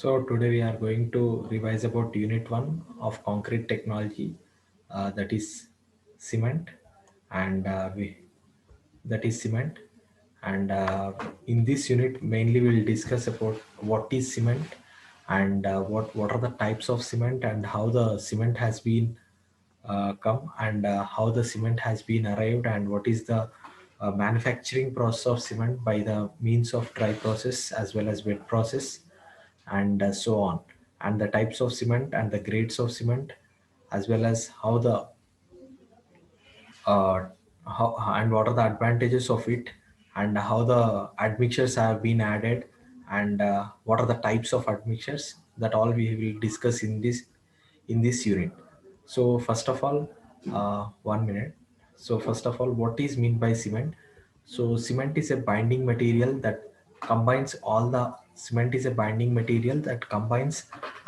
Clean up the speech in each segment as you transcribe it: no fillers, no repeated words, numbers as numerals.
So today we are going to revise about Unit 1 of Concrete Technology, that is cement, and that is cement. And in this unit, mainly we'll discuss about what is cement and what are the types of cement and how the cement has been come and how the cement has been arrived and what is the manufacturing process of cement by the means of dry process as well as wet process and so on, and the types of cement and the grades of cement, as well as uh, how and what are the advantages of it, and how the admixtures have been added, and what are the types of admixtures. That all we will discuss in this unit. So first of all, 1 minute. So first of all, what is mean by cement? So cement is a binding material that combines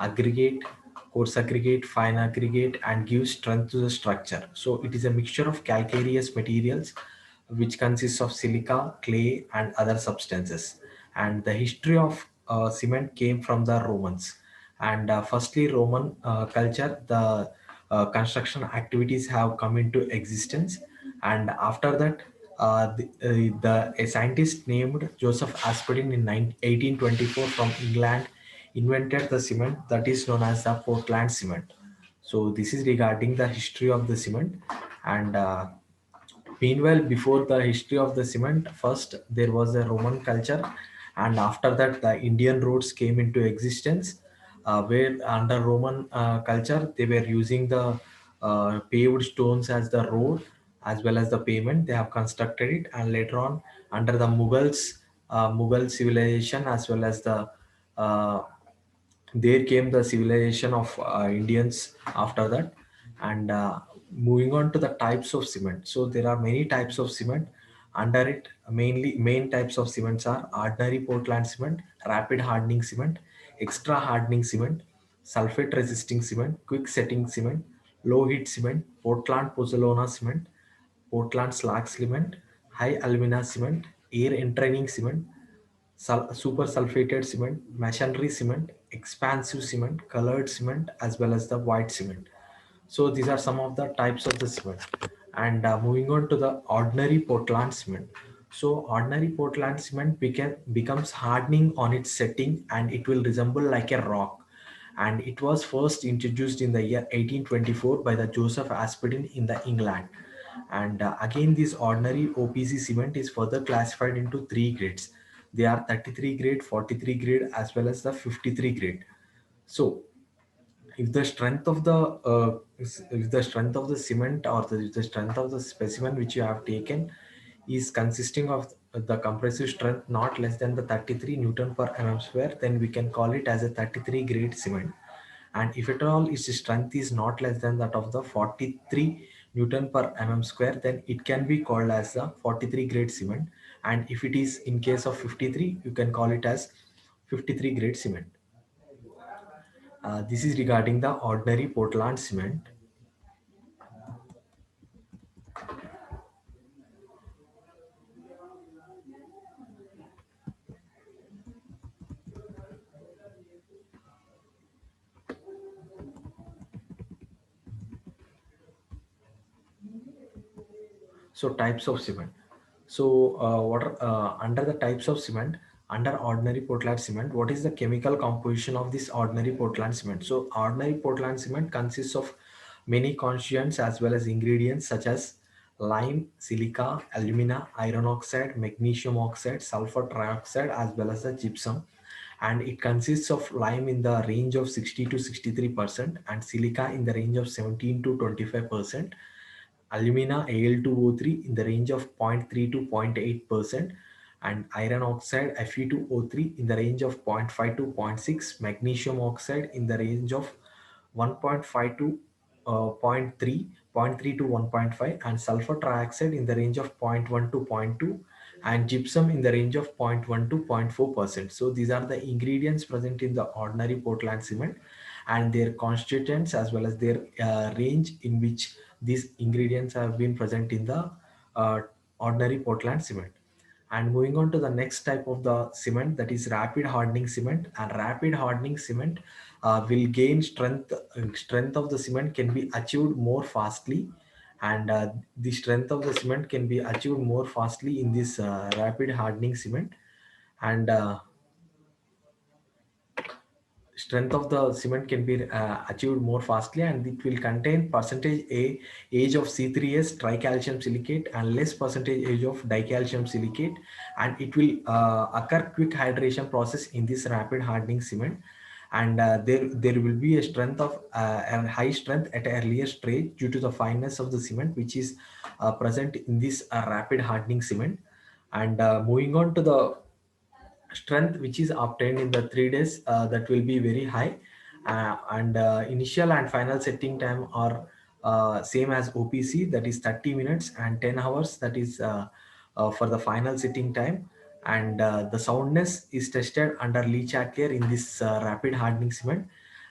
aggregate, coarse aggregate, fine aggregate, and gives strength to the structure. So it is a mixture of calcareous materials which consists of silica, clay, and other substances. And the history of cement came from the Romans. And firstly, Roman culture, the construction activities have come into existence. And after that, a scientist named Joseph Aspidin in 1824 from England invented the cement that is known as the Portland cement. So this is regarding the history of the cement. And meanwhile, before the history of the cement, first there was a Roman culture, and after that, the Indian roads came into existence. Where under Roman culture, they were using the paved stones as the road as well as the pavement. They have constructed it, and later on, under the Mughal civilization as well as the uh, there came the civilization of Indians after that. And moving on to the types of cement, so there are many types of cement under it. Mainly main types of cements are ordinary Portland cement, rapid hardening cement, extra hardening cement, sulfate resisting cement, quick setting cement, low heat cement, Portland pozzolana cement, Portland slag cement, high alumina cement, air entraining cement, super sulfated cement, masonry cement, expansive cement, colored cement, as well as the white cement. So these are some of the types of the cement. And moving on to the ordinary Portland cement. So ordinary Portland cement becomes hardening on its setting, and it will resemble like a rock. And it was first introduced in the year 1824 by the Joseph Aspidin in the England. And again, this ordinary OPC cement is further classified into three grades. They are 33 grade, 43 grade, as well as the 53 grade. So if the strength of the if the strength of the cement, or the strength of the specimen which you have taken is consisting of the compressive strength not less than the 33 Newton per mm square, then we can call it as a 33 grade cement. And if at all its strength is not less than that of the 43 Newton per mm square, then it can be called as the 43 grade cement. And if it is in case of 53, you can call it as 53 grade cement. This is regarding the ordinary Portland cement. So types of cement. So what are, under the types of cement, under ordinary Portland cement, what is the chemical composition of this ordinary Portland cement? So ordinary Portland cement consists of many constituents as well as ingredients such as lime, silica, alumina, iron oxide, magnesium oxide, sulfur trioxide, as well as the gypsum. And it consists of lime in the range of 60 to 63%, and silica in the range of 17 to 25%, alumina Al2O3 in the range of 0.3 to 0.8%, and iron oxide Fe2O3 in the range of 0.5 to 0.6, magnesium oxide in the range of 1.5 to zero point 0.3, zero point 0.3 to 1.5, and sulfur trioxide in the range of zero point 0.1 to zero point 0.2, and gypsum in the range of zero point 0.1 to 0.4%. So these are the ingredients present in the ordinary Portland cement, and their constituents as well as their range in which these ingredients have been present in the uh, ordinary Portland cement. And moving on to the next type of the cement, that is rapid hardening cement. And rapid hardening cement will gain strength. Strength of the cement can be achieved more fastly, and the strength of the cement can be achieved more fastly in this rapid hardening cement. And strength of the cement can be achieved more fastly, and it will contain percentage a age of C3S tricalcium silicate and less percentage age of dicalcium silicate, and it will occur quick hydration process in this rapid hardening cement. And there will be a strength of a high strength at an earlier stage due to the fineness of the cement which is present in this rapid hardening cement. And moving on to the strength which is obtained in the 3 days, that will be very high, and initial and final setting time are same as OPC, that is 30 minutes, and 10 hours, that is for the final setting time. And the soundness is tested under Lee Chatelier in this rapid hardening cement.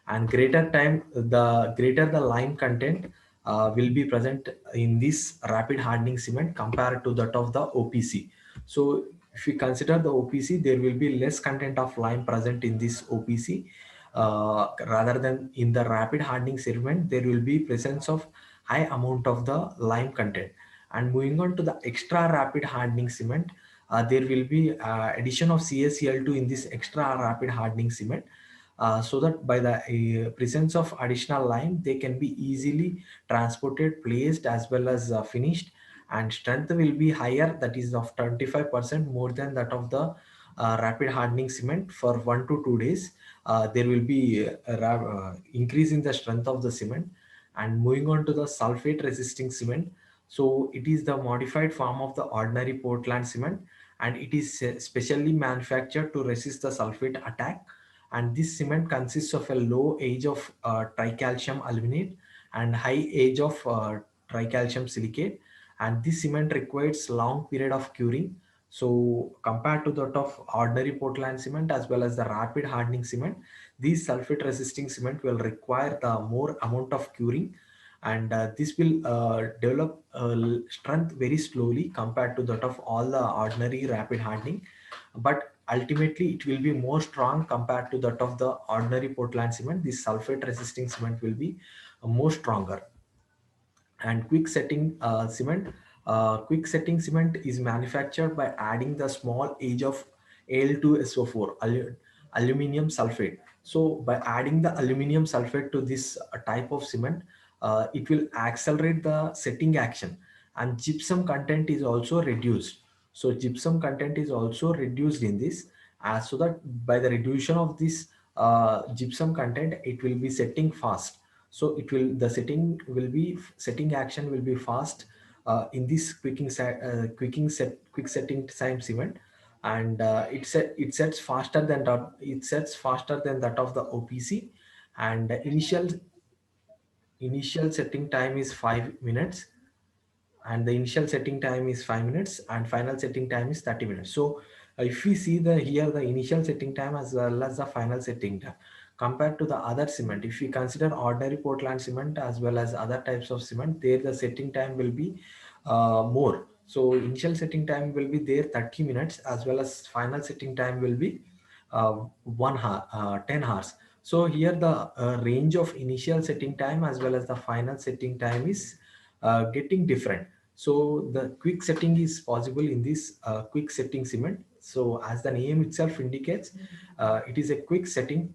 And greater the lime content will be present in this rapid hardening cement compared to that of the OPC. So if we consider the OPC, there will be less content of lime present in this OPC, rather than in the rapid hardening cement there will be presence of high amount of the lime content. And moving on to the extra rapid hardening cement, there will be addition of CaCl2 in this extra rapid hardening cement, so that by the presence of additional lime they can be easily transported, placed, as well as finished. And strength will be higher, that is of 25% more than that of the rapid hardening cement. For 1 to 2 days there will be increase in the strength of the cement. And moving on to the sulfate resisting cement, so it is the modified form of the ordinary Portland cement, and it is specially manufactured to resist the sulfate attack. And this cement consists of a low age of tricalcium aluminate and high age of tricalcium silicate. And this cement requires long period of curing. So compared to that of ordinary Portland cement as well as the rapid hardening cement, these sulfate resisting cement will require the more amount of curing, and this will develop strength very slowly compared to that of all the ordinary rapid hardening. But ultimately it will be more strong compared to that of the ordinary Portland cement. This sulfate resisting cement will be more stronger. And quick setting cement, quick setting cement is manufactured by adding the small age of Al2SO4, aluminum sulfate. So by adding the aluminum sulfate to this type of cement, it will accelerate the setting action, and gypsum content is also reduced. So gypsum content is also reduced in this, so that by the reduction of this gypsum content it will be setting fast. So it will, the setting action will be fast in this quick setting time cement. And it sets faster than that of the OPC. And initial setting time is 5 minutes, and the initial setting time is 5 minutes, and final setting time is 30 minutes. So if we see the here the initial setting time as well as the final setting time compared to the other cement, if we consider ordinary Portland cement as well as other types of cement, there the setting time will be more. So initial setting time will be there 30 minutes, as well as final setting time will be 1 hour, 10 hours. So here the range of initial setting time as well as the final setting time is getting different. So the quick setting is possible in this quick setting cement. So as the name itself indicates, it is a quick setting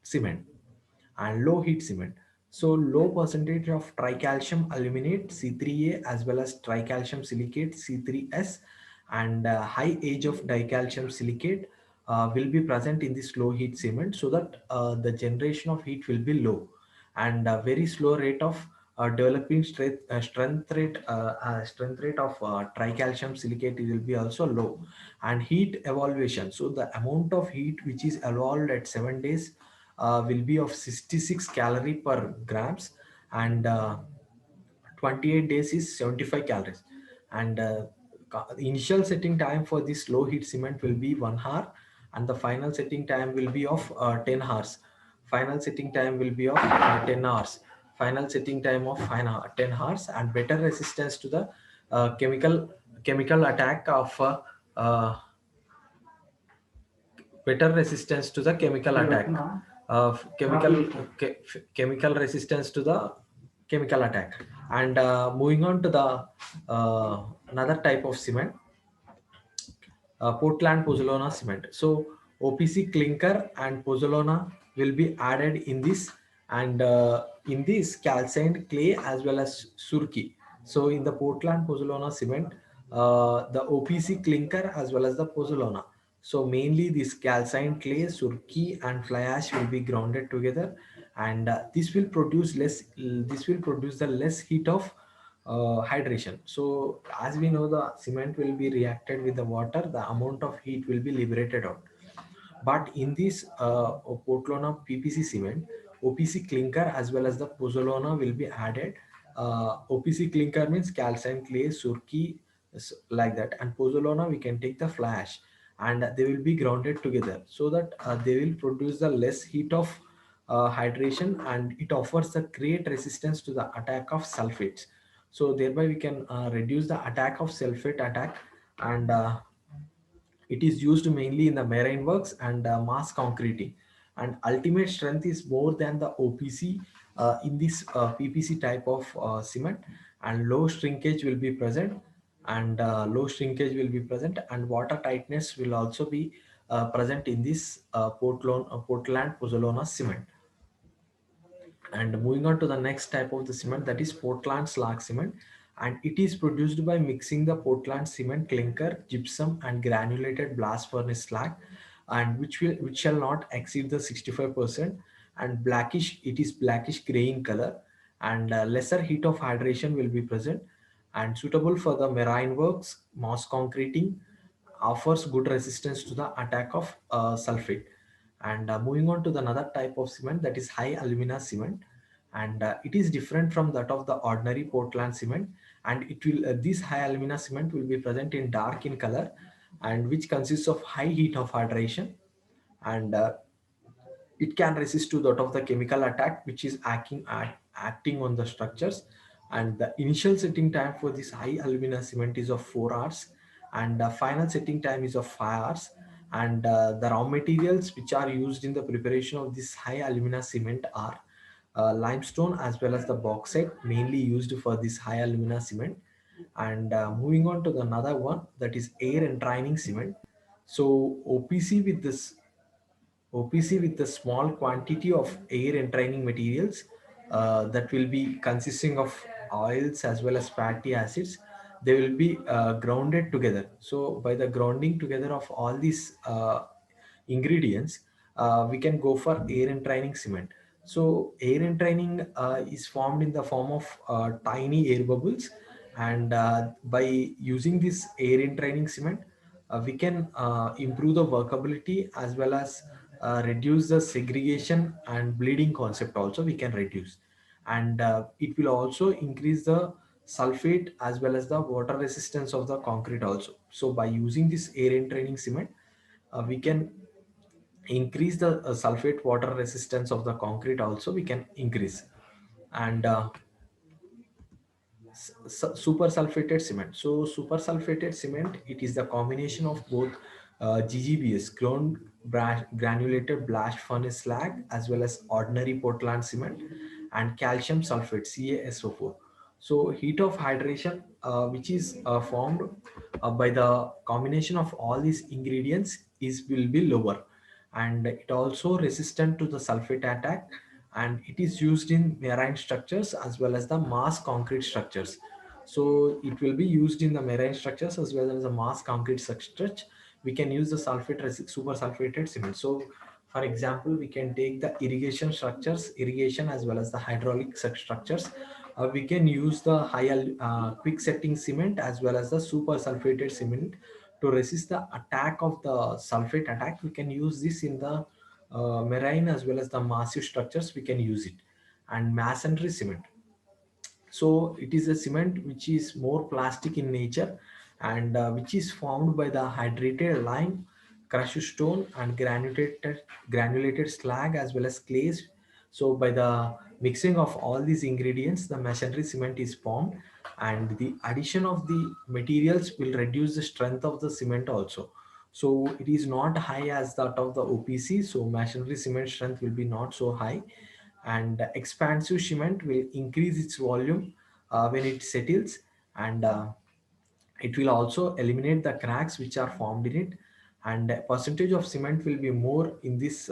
cement and low heat cement. So low percentage of tricalcium aluminate C3A as well as tricalcium silicate C3S, and high age of dicalcium silicate will be present in this low heat cement, so that the generation of heat will be low, and very slow rate of developing strength rate of tricalcium silicate will be also low. And heat evaluation, so the amount of heat which is evolved at 7 days will be of 66 calorie per grams, and 28 days is 75 calories. And the initial setting time for this low heat cement will be 1 hour, and the final setting time will be of 10 hours. Final setting time will be of 10 hours. Final setting time of 10 hours, and better resistance to the chemical attack of uh, better resistance to the chemical attack, chemical resistance to the chemical attack. And moving on to the another type of cement, Portland Pozzolana cement. So OPC clinker and pozzolana will be added in this, and in this calcined clay as well as surki. So in the Portland Pozzolana cement, the OPC clinker as well as the pozzolana. So mainly this calcined clay, surki, and fly ash will be grounded together, and this will produce less. This will produce the less heat of hydration. So as we know, the cement will be reacted with the water, the amount of heat will be liberated out. But in this Portland PPC cement, OPC clinker as well as the pozzolana will be added. OPC clinker means calcined clay, surki, like that, and pozzolana we can take the fly ash, and they will be grounded together so that they will produce the less heat of hydration, and it offers a great resistance to the attack of sulfates. So thereby we can reduce the attack of sulfate attack, and it is used mainly in the marine works and mass concreting. And ultimate strength is more than the OPC in this PPC type of cement, and low shrinkage will be present, and and water tightness will also be present in this Portland Pozzolana cement. And moving on to the next type of the cement, that is Portland slag cement, and it is produced by mixing the Portland cement clinker, gypsum, and granulated blast furnace slag, and which shall not exceed the 65%, and blackish, it is blackish gray in color, and lesser heat of hydration will be present, and suitable for the marine works, mass concreting, offers good resistance to the attack of sulfate. And moving on to the another type of cement, that is high alumina cement, and it is different from that of the ordinary Portland cement, and it will this high alumina cement will be present in dark in color, and which consists of high heat of hydration, and it can resist to that of the chemical attack which is acting on the structures. And the initial setting time for this high alumina cement is of 4 hours, and the final setting time is of 5 hours. And the raw materials which are used in the preparation of this high alumina cement are limestone as well as the bauxite, mainly used for this high alumina cement. And moving on to the another one, that is air entraining cement. So OPC with a small quantity of air entraining materials that will be consisting of oils as well as fatty acids. They will be grounded together. So by the grounding together of all these ingredients, we can go for air entraining cement. So air entraining is formed in the form of tiny air bubbles, and by using this air entraining cement, we can improve the workability as well as reduce the segregation and bleeding concept also we can reduce. And it will also increase the sulfate as well as the water resistance of the concrete also. So by using this air entraining cement, we can increase the sulfate water resistance of the concrete also we can increase. And super sulfated cement. So super sulfated cement, it is the combination of both GGBS, granulated blast furnace slag, as well as ordinary Portland cement, and calcium sulfate CaSO4. So heat of hydration which is formed by the combination of all these ingredients is will be lower, and it also resistant to the sulfate attack, and it is used in marine structures as well as the mass concrete structures. So it will be used in the marine structures as well as the mass concrete structures. We can use the super sulfated cement. So for example, we can take the irrigation structures, irrigation as well as the hydraulic structures. We can use the quick setting cement as well as the super sulfated cement to resist the attack of the sulfate attack. We can use this in the marine as well as the massive structures we can use it. And masonry cement, so it is a cement which is more plastic in nature, and which is formed by the hydrated lime, crushed stone, and granulated slag as well as clays. So by the mixing of all these ingredients, the masonry cement is formed, and the addition of the materials will reduce the strength of the cement also. So it is not high as that of the OPC. So masonry cement strength will be not so high, and expansive cement will increase its volume when it settles, and it will also eliminate the cracks which are formed in it, and a percentage of cement will be more in this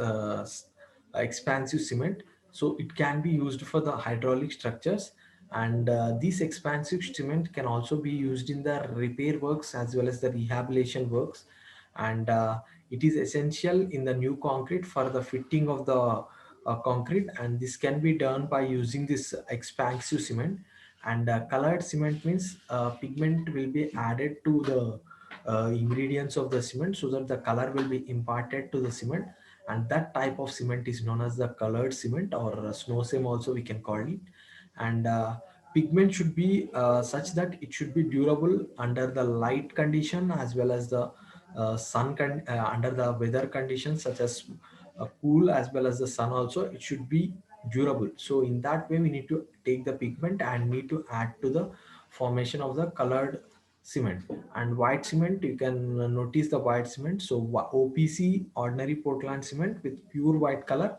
expansive cement, so it can be used for the hydraulic structures. And this expansive cement can also be used in the repair works as well as the rehabilitation works, and it is essential in the new concrete for the fitting of the concrete, and this can be done by using this expansive cement. And colored cement means pigment will be added to the ingredients of the cement so that the color will be imparted to the cement, and that type of cement is known as the colored cement, or snow sim also we can call it. And pigment should be such that it should be durable under the light condition as well as the under the weather conditions such as cool as well as the sun also, it should be durable. So in that way we need to take the pigment and need to add to the formation of the colored cement. And white cement, you can notice the white cement. So OPC, ordinary Portland cement with pure white color,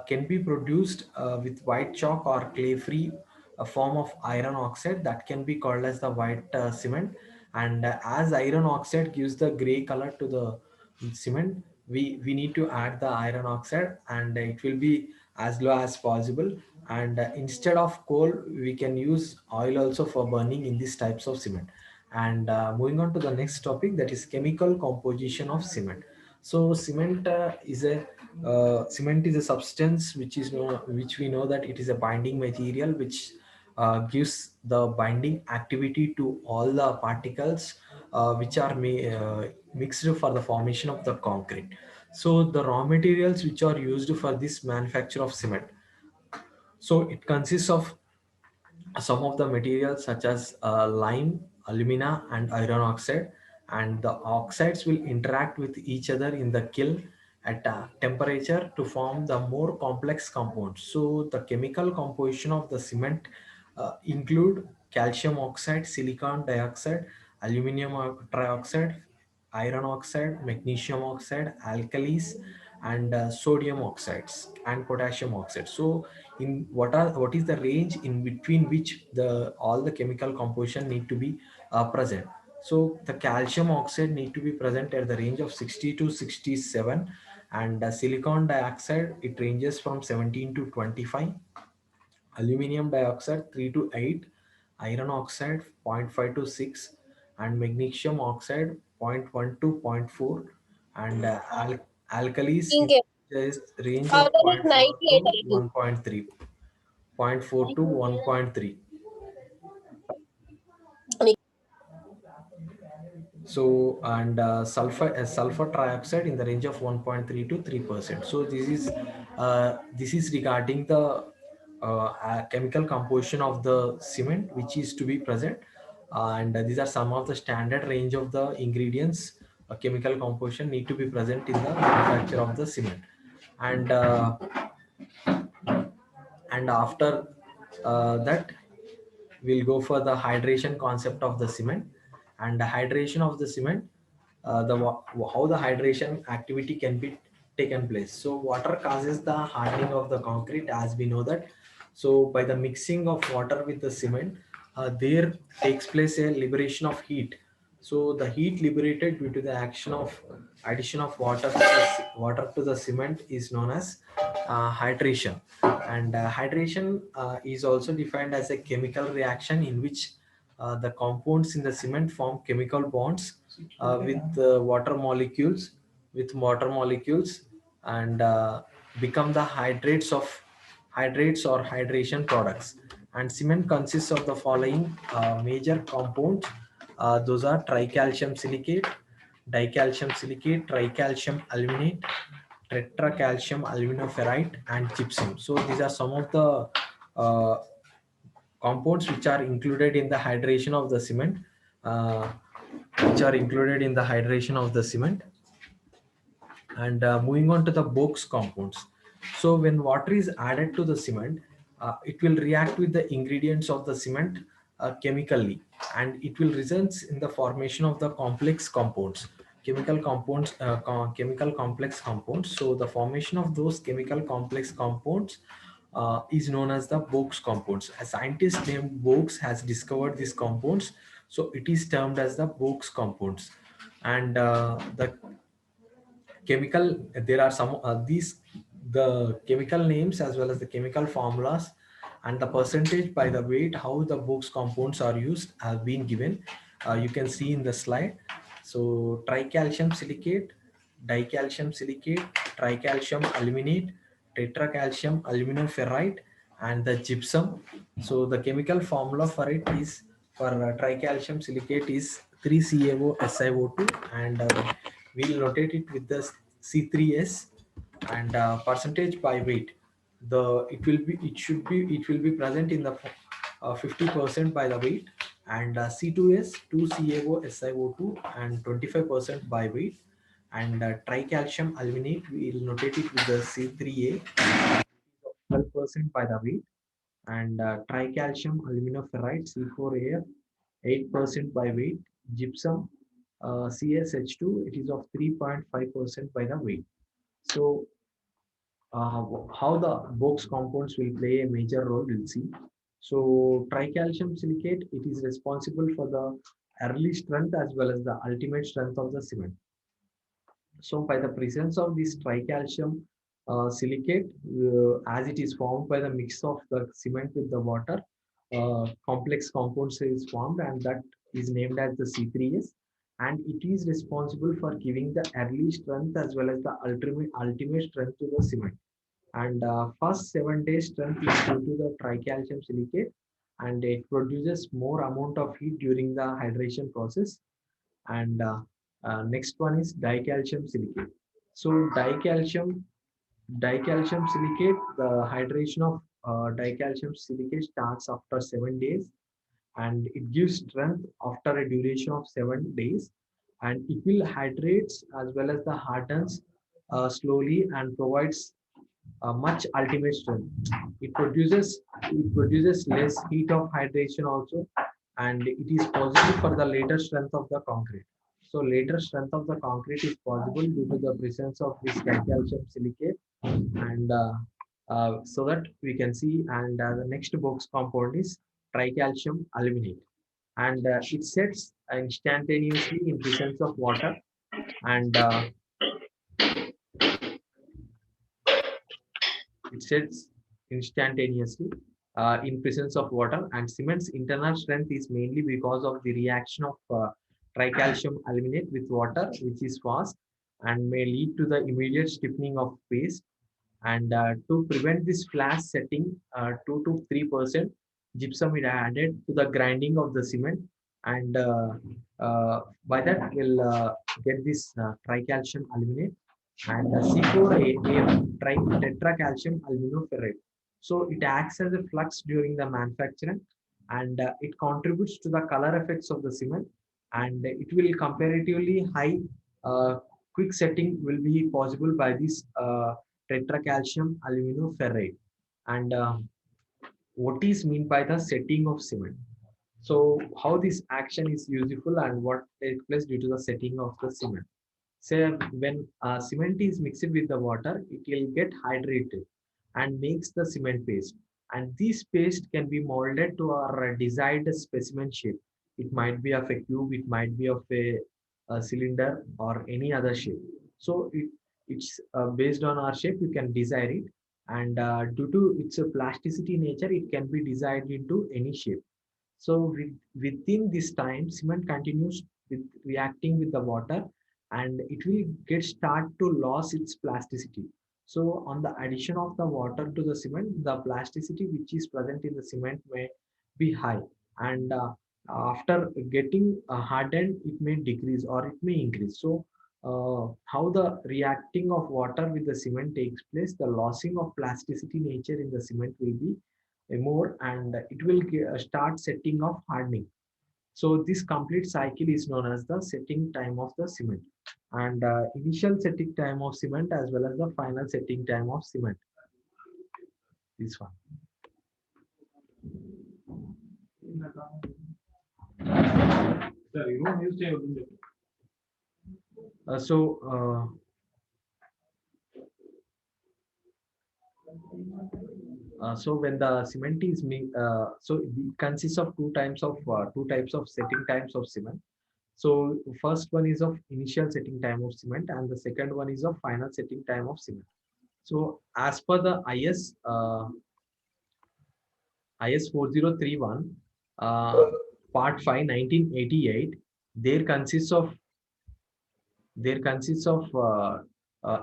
can be produced with white chalk or clay free, a form of iron oxide that can be called as the white cement. And as iron oxide gives the gray color to the cement, we need to add the iron oxide, and it will be as low as possible. And instead of coal we can use oil also for burning in these types of cement. And moving on to the next topic, that is chemical composition of cement. So cement is a substance which we know that it is a binding material which gives the binding activity to all the particles which are mixed for the formation of the concrete. So the raw materials which are used for this manufacture of cement, so it consists of some of the materials such as lime, alumina, and iron oxide, and the oxides will interact with each other in the kiln at a temperature to form the more complex compounds. So the chemical composition of the cement include calcium oxide, silicon dioxide, aluminum trioxide, iron oxide, magnesium oxide, alkalis, and sodium oxides and potassium oxide. So in what is the range in between which the all the chemical composition need to be present. So the calcium oxide need to be present at the range of 60 to 67, and silicon dioxide, it ranges from 17 to 25, aluminum dioxide 3 to 8, iron oxide 0.5 to 6, and magnesium oxide zero point 0.1 to zero point 0.4, and alkalis is Inge, just range of zero other is point 0.4 to 98 82. 1.3, 0.4 to 1.3. So and sulfur trioxide in the range of 1.3 to 3%. So this is regarding the chemical composition of the cement which is to be present. And these are some of the standard range of the ingredients chemical composition need to be present in the manufacture of the cement. And after that we'll go for the hydration concept of the cement. And the hydration of the cement, how the hydration activity can be taken place. So water causes the hardening of the concrete, as we know that. So by the mixing of water with the cement, there takes place a liberation of heat. So the heat liberated due to the action of addition of water to the cement is known as hydration. And hydration is also defined as a chemical reaction in which the compounds in the cement form chemical bonds with water molecules, and become the hydrates or hydration products. And cement consists of the following major compounds. Those are tricalcium silicate, dicalcium silicate, tricalcium aluminate, tetracalcium aluminoferrite, and gypsum. So these are some of the uh, compounds which are included in the hydration of the cement, uh, which are included in the hydration of the cement. And moving on to the box compounds. So when water is added to the cement, it will react with the ingredients of the cement chemically, and it will result in the formation of the complex compounds, chemical complex compounds. So the formation of those chemical complex compounds is known as the Box compounds. A scientist named Box has discovered these compounds, so it is termed as the Box compounds. And the chemical there are some these the chemical names as well as the chemical formulas and the percentage by the weight how the books compounds are used have been given. You can see in the slide. So tricalcium silicate, dicalcium silicate, tricalcium aluminate, tetracalcium aluminoferrite, and the gypsum. So the chemical formula for it is for tricalcium silicate is 3CaO SiO2, and we'll notate it with the C3S, and percentage by weight. It will be present in the 50% by the weight, and C2S 2CaO SiO2 and 25% by weight, and tricalcium aluminate we will notate it with the C3A 12% by the weight, and tricalcium aluminoferrite C4AF 8% by weight, gypsum CSH2 it is of 3.5% by the weight. So how the box compounds will play a major role, we'll see. So tricalcium silicate, it is responsible for the early strength as well as the ultimate strength of the cement. So by the presence of this tricalcium silicate, as it is formed by the mix of the cement with the water, complex compounds is formed, and that is named as the C3S. And it is responsible for giving the early strength as well as the ultimate strength to the cement. And first 7 days strength is due to the tricalcium silicate, and it produces more amount of heat during the hydration process. And next one is dicalcium silicate. So dicalcium silicate, the hydration of dicalcium silicate starts after 7 days, and it gives strength after a duration of 7 days, and it will hydrates as well as the hardens slowly and provides much ultimate strength. It produces less heat of hydration also, and it is possible for the later strength of the concrete. So later strength of the concrete is possible due to the presence of this calcium silicate, and so that we can see. And the next box compound is tricalcium aluminate, and it sets instantaneously in presence of water, and it sets instantaneously in presence of water. And cement's internal strength is mainly because of the reaction of tricalcium aluminate with water, which is fast and may lead to the immediate stiffening of paste. And to prevent this flash setting, 2 to 3% gypsum is added to the grinding of the cement, and by that we'll get this tricalcium aluminate, and C4A tetracalcium aluminoferrate. So it acts as a flux during the manufacturing, and it contributes to the color effects of the cement, and it will comparatively high uh, quick setting will be possible by this tetracalcium aluminoferrate. And what is mean by the setting of cement? So how this action is useful and what takes place due to the setting of the cement? Say when cement is mixed with the water, it will get hydrated and makes the cement paste. And this paste can be molded to our desired specimen shape. It might be of a cube, it might be of a cylinder or any other shape. So it's based on our shape, you can desire it. And due to its plasticity nature, it can be designed into any shape. So within this time, cement continues with reacting with the water, and it will get start to lose its plasticity. So on the addition of the water to the cement, the plasticity which is present in the cement may be high, and after getting hardened, it may decrease or it may increase. So how the reacting of water with the cement takes place, the losing of plasticity nature in the cement will be more, and it will start setting of hardening. So this complete cycle is known as the setting time of the cement, and initial setting time of cement as well as the final setting time of cement. This one. Uh, so uh, so when the cement is made, so it consists of two types of setting times of cement. So first one is of initial setting time of cement, and the second one is of final setting time of cement. So as per the IS 4031, Part 5, 1988, there consists of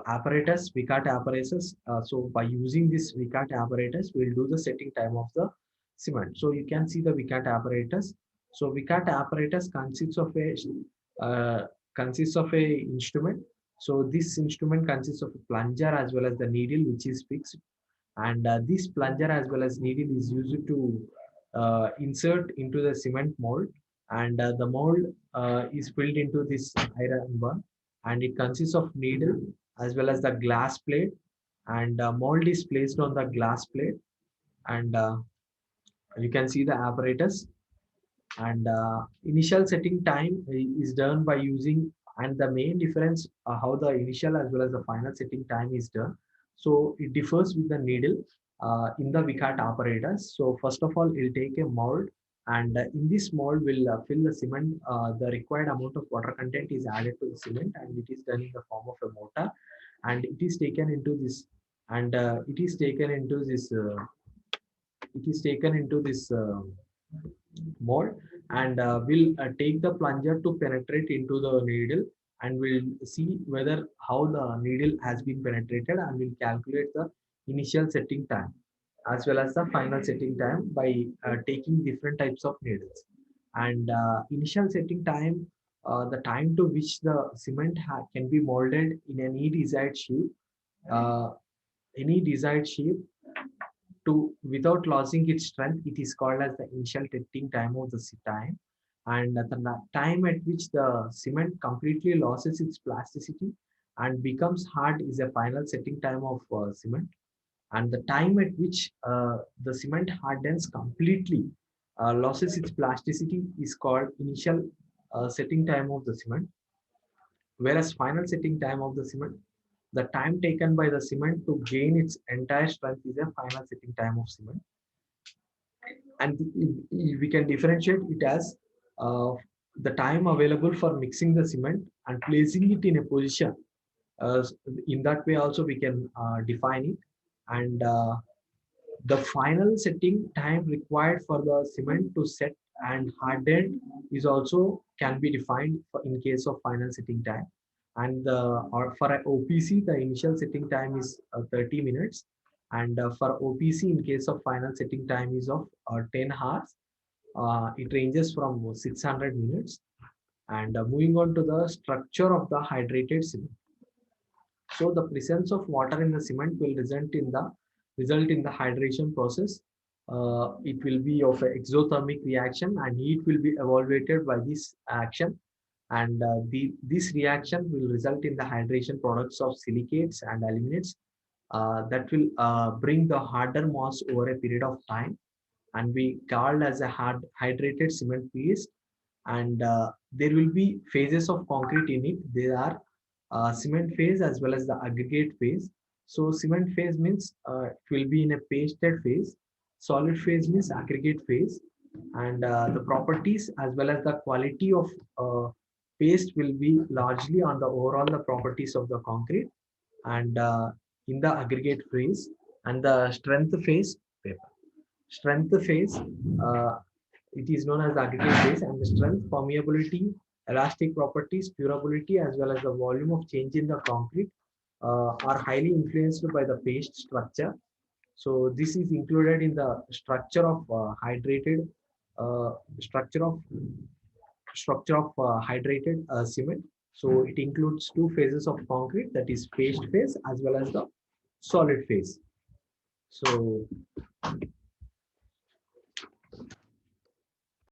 apparatus, Vicat apparatus. So by using this Vicat apparatus, we'll do the setting time of the cement. So you can see the Vicat apparatus. So Vicat apparatus uh, consists of a instrument. So this instrument consists of a plunger as well as the needle, which is fixed, and this plunger as well as needle is used to insert into the cement mold, and the mold is filled into this iron bar, and it consists of needle as well as the glass plate, and mold is placed on the glass plate, and you can see the apparatus, and initial setting time is done by using, and the main difference how the initial as well as the final setting time is done. So it differs with the needle in the Vicat apparatus. So first of all, it'll take a mold, and in this mold will fill the cement. The required amount of water content is added to the cement, and it is done in the form of a mortar, and it is taken into this, and it is taken into this mold, and we'll take the plunger to penetrate into the needle, and we'll see whether how the needle has been penetrated, and we'll calculate the initial setting time as well as the final setting time by taking different types of needles. And initial setting time, the time to which the cement can be molded in any desired shape, uh, any desired shape to without losing its strength, it is called as the initial testing time of the time. And at the time at which the cement completely loses its plasticity and becomes hard is a final setting time of cement. And the time at which the cement hardens completely, loses its plasticity, is called initial setting time of the cement. Whereas final setting time of the cement, the time taken by the cement to gain its entire strength, is a final setting time of cement. And we can differentiate it as uh, the time available for mixing the cement and placing it in a position. uh, in that way also we can define it. And the final setting time required for the cement to set and harden is also can be defined in case of final setting time. And or for an OPC, the initial setting time is 30 minutes, and for OPC, in case of final setting time, is of 10 hours. It ranges from 600 minutes. And moving on to the structure of the hydrated cement. So the presence of water in the cement will result in the hydration process. It will be of an exothermic reaction, and heat will be evaluated by this action. And this reaction will result in the hydration products of silicates and aluminates that will bring the harder mass over a period of time, and be called as a hard hydrated cement paste. And there will be phases of concrete in it. There are cement phase as well as the aggregate phase. So cement phase means it will be in a pasted phase. Solid phase means aggregate phase. And the properties as well as the quality of paste will be largely on the overall the properties of the concrete, and in the aggregate phase. And the strength phase, paper strength phase, uh, it is known as the aggregate phase. And the strength, permeability, elastic properties, durability, as well as the volume of change in the concrete are highly influenced by the paste structure. So this is included in the structure of hydrated uh, structure of hydrated cement. So it includes two phases of concrete, that is paste phase as well as the solid phase. So